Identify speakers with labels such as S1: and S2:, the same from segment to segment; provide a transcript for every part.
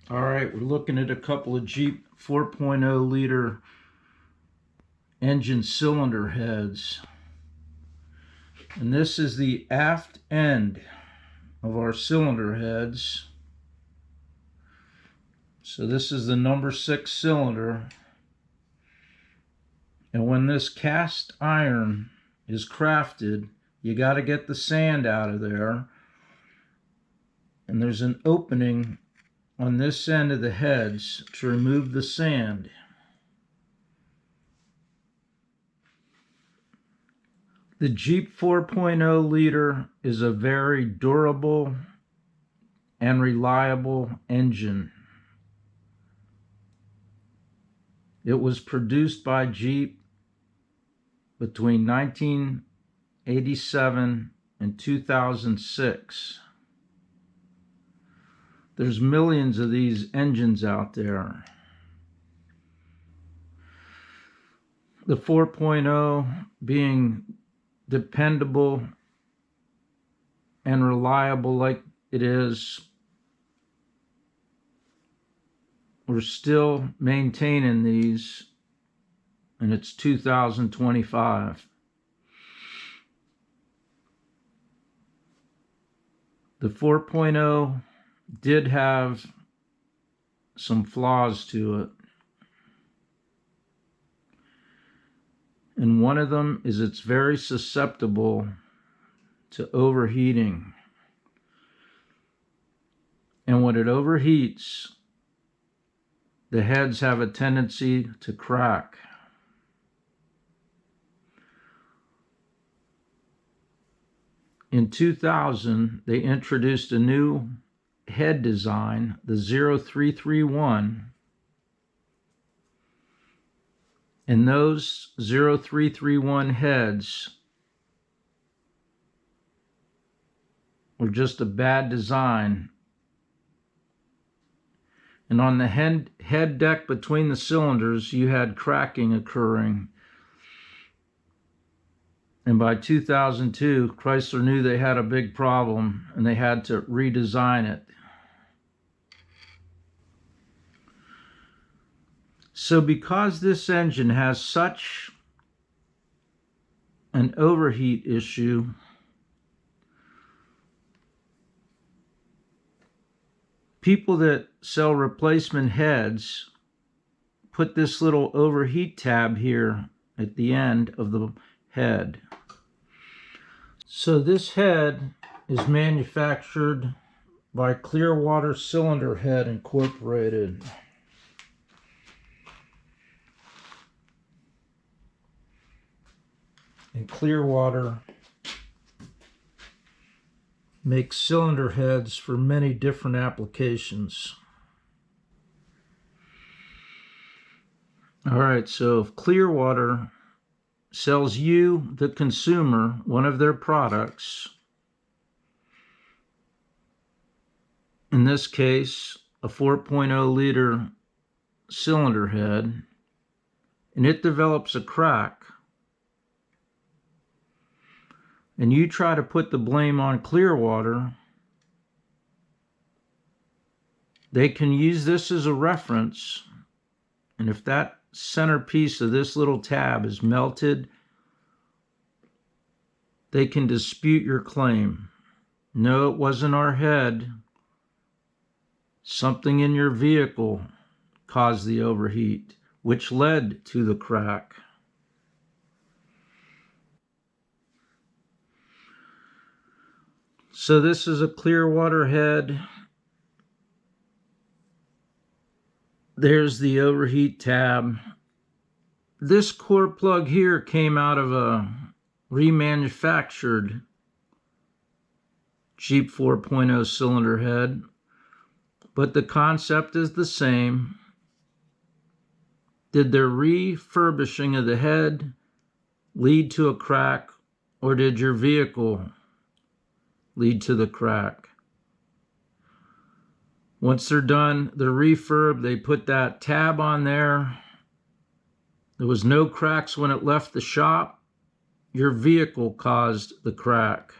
S1: All right, we're looking at a couple of Jeep 4.0 liter engine cylinder heads. And this is the aft end of our cylinder heads. So this is the number 6 cylinder. And when this cast iron is crafted, you got to get the sand out of there. And there's an opening on this end of the heads to remove the sand. The Jeep 4.0 liter is a very durable and reliable engine. It was produced by Jeep between 1987 and 2006. There's millions of these engines out there. The 4.0 being dependable and reliable like it is, we're still maintaining these, and it's 2025. The 4.0 did have some flaws to it. And one of them is it's very susceptible to overheating. And when it overheats, the heads have a tendency to crack. In 2000, they introduced a new head design, the 0331. And those 0331 heads were just a bad design. And on the head deck between the cylinders, you had cracking occurring. And by 2002, Chrysler knew they had a big problem and they had to redesign it. So because this engine has such an overheat issue, people that sell replacement heads put this little overheat tab here at the end of the head. So this head is manufactured by Clearwater Cylinder Head Incorporated. And Clearwater makes cylinder heads for many different applications. All right, so if Clearwater sells you, the consumer, one of their products, in this case, a 4.0 liter cylinder head, and it develops a crack, and you try to put the blame on Clearwater, they can use this as a reference, and if that centerpiece of this little tab is melted, they can dispute your claim. No, it wasn't our head. Something in your vehicle caused the overheat, which led to the crack. So this is a Clearwater head. There's the overheat tab. This core plug here came out of a remanufactured Jeep 4.0 cylinder head, but the concept is the same. Did their refurbishing of the head lead to a crack, or did your vehicle lead to the crack? Once they're done the refurb, they put that tab on there. There was no cracks when it left the shop. Your vehicle caused the crack.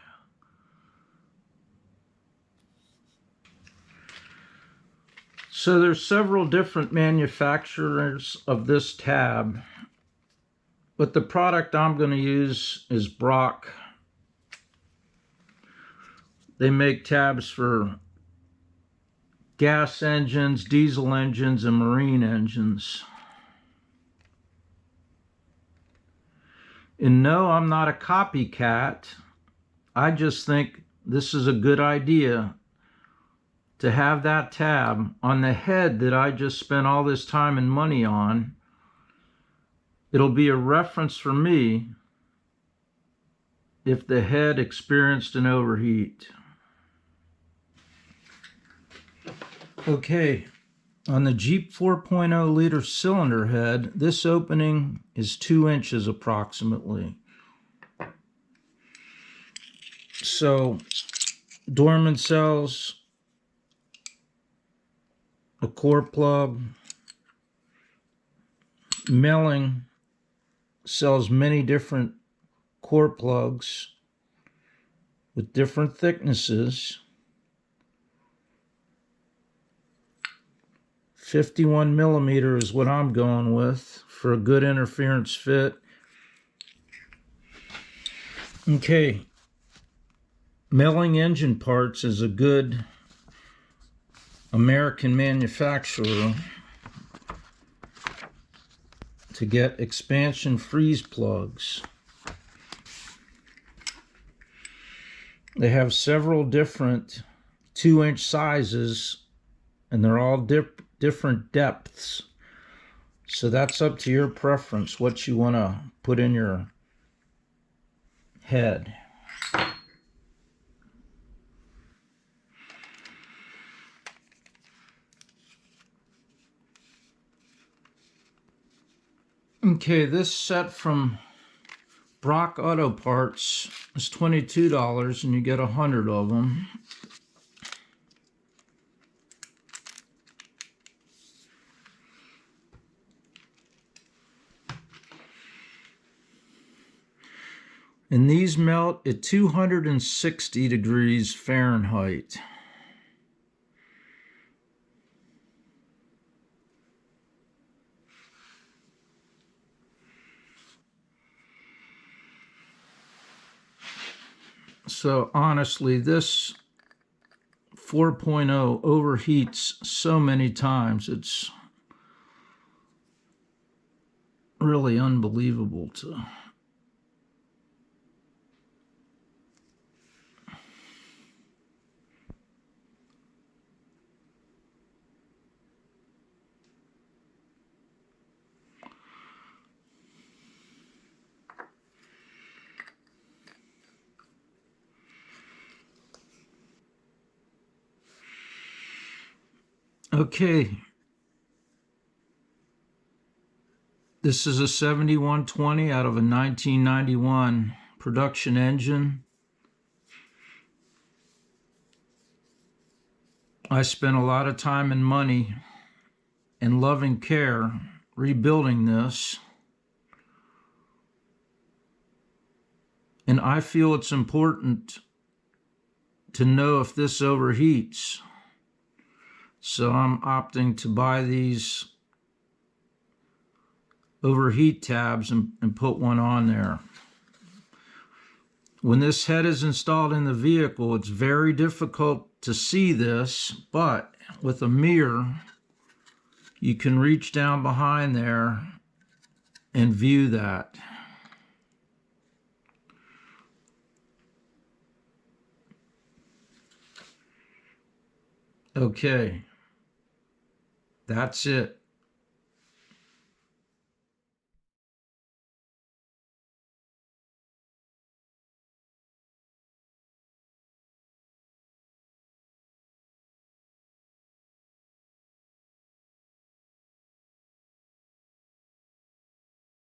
S1: So there's several different manufacturers of this tab, but the product I'm going to use is Brock. They make tabs for gas engines, diesel engines, and marine engines. And no, I'm not a copycat. I just think this is a good idea to have that tab on the head that I just spent all this time and money on. It'll be a reference for me if the head experienced an overheat. Okay, on the Jeep 4.0 liter cylinder head, this opening is 2 inches approximately. So Dorman sells a core plug. Melling sells many different core plugs with different thicknesses. 51 millimeter is what I'm going with for a good interference fit. Okay, Melling Engine Parts is a good American manufacturer to get expansion freeze plugs. They have several different 2-inch sizes, and they're all different depths. So that's up to your preference, what you want to put in your head. Okay, this set from Brock Auto Parts is $22 and you get 100 of them. And these melt at 260 degrees Fahrenheit. So honestly, this 4.0 overheats so many times, it's really unbelievable to Okay, this is a 7120 out of a 1991 production engine. I spent a lot of time and money and loving care rebuilding this. And I feel it's important to know if this overheats. So I'm opting to buy these overheat tabs and put one on there. When this head is installed in the vehicle, it's very difficult to see this, but with a mirror, you can reach down behind there and view that. Okay, that's it.